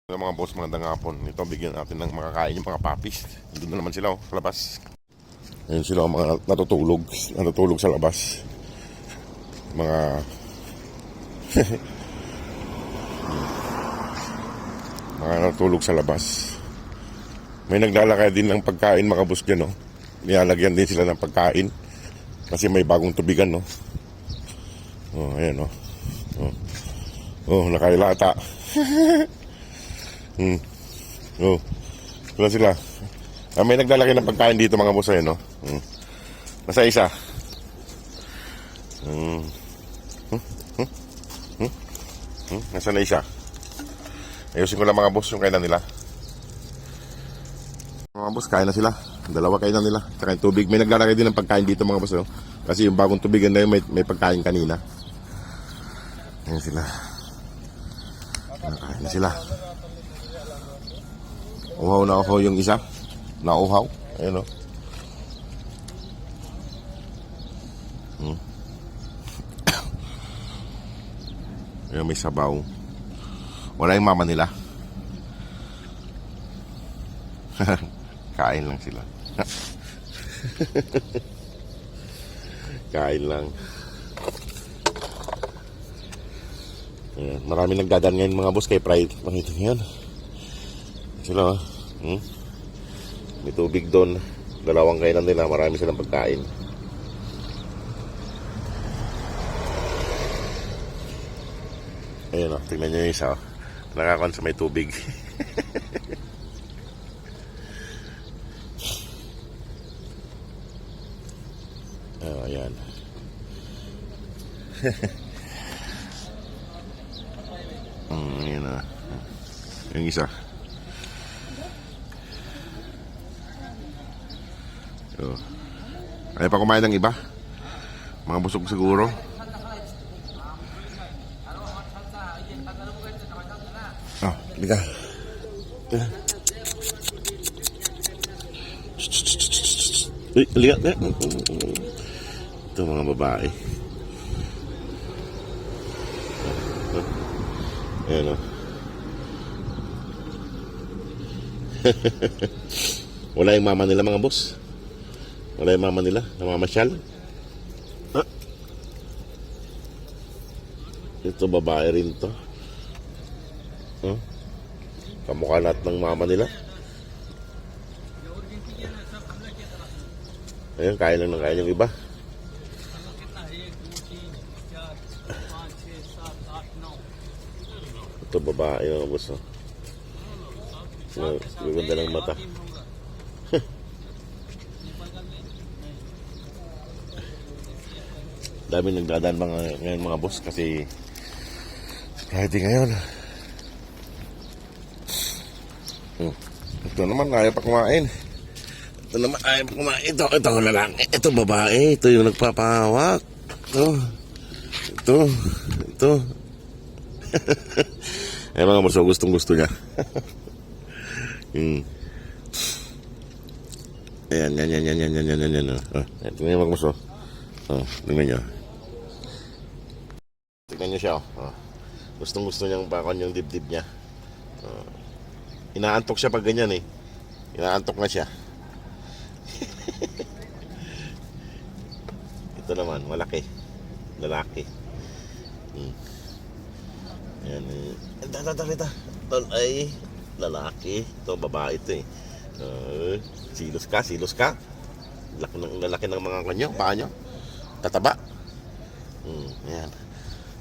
Mga boss, magandang hapon. Ito, bigyan natin ng makakain yung mga puppies. Doon na naman sila sa labas. Ayun sila mga natutulog sa labas. Mga mga natutulog sa labas. May naglalakay din ng pagkain mga boss dyan, no? Nilalagyan din sila ng pagkain. Kasi may bagong tubigan, no? Oh, ayan, no? Oh, nakailata. Oh, wala sila. May naglalaki ng pagkain dito mga boss, no? Nasa isa. Nasa na isa. Ayusin ko lang mga boss yung kainan nila. Mga boss, kain na sila. Dalawa kainan nila. Tsaka yung tubig. May naglalaki din ng pagkain dito mga boss, no? Kasi yung bagong tubigan na yun, may pagkain kanina. Ayan sila. Kain na sila. Uhaw na uhaw yung isa. Nauhaw. Ayan, o. Ayan, may sabaw. Wala yung mama nila. Kain lang sila. Kain lang. Ayan, marami nagdadaan ngayon mga boss kay Pride. Pakita nyo yan. Sila, may tubig doon. Dalawang kainan nila. Marami silang pagkain. Ayun, tingnan nyo yung isa. Nakakon sa may tubig. Ayan. Ayan na. Yung isa. Oh. Ayaw pa kumain ng iba. Mga busog siguro. Liga. Liga. Ito mga babae. Ayan o. Wala yung mama nila mga boss. Wala yung mama nila. Namamasyal. Ito babae rin to. Kamukha lahat ng mama nila. Ayan, kain lang ng kain yung iba. Ito babae mga boss. Gaganda ng mata. Dami nagdadaan ngayon mga boss kasi Friday ngayon. Ito naman ayaw pa kumain. Ito naman ayaw pa kumain. Ito lalaki. Ito babae. Ito yung nagpapahawak. Ito ay mga boss, gustong gusto niya. Ayan. Tingnan yung mga boss. Tingnan nyo. Tingnan nyo siya. Gustong gusto niyang bakon yung dibdib niya. Inaantok siya pag ganyan eh. Inaantok na siya. Ito naman, malaki. Lalaki. Ayan eh. Ito. Ay, lalaki. Ito, babae ito eh. Silos ka. Lalaki ng mga kanyo, paa nyo. Tataba. Ayan.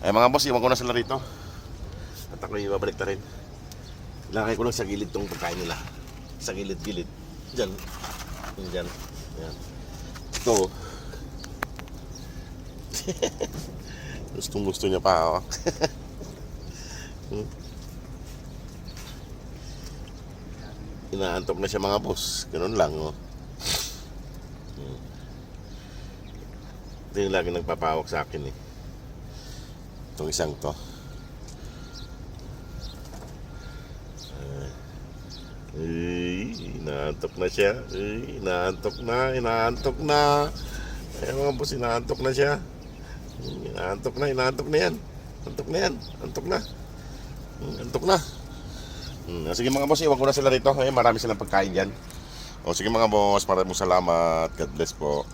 Ay mga boss, iwan ko na sila rito. At ako yung babalik na rin. Ilakay ko lang sa gilid tong pagkain nila. Sa gilid-gilid. Diyan. Ayan. Ito. Gusto niya pa. Inaantok na siya mga boss. Ganun lang. Ito yung lagi nagpapawak sa akin eh. Itong isang to. Inaantok na siya. Inaantok na. Ay mga boss, inaantok na siya. Inaantok na yan. Antok na. Sige mga boss, iwan ko na sila rito. Marami silang pagkain dyan. O sige mga boss, maraming salamat. God bless po.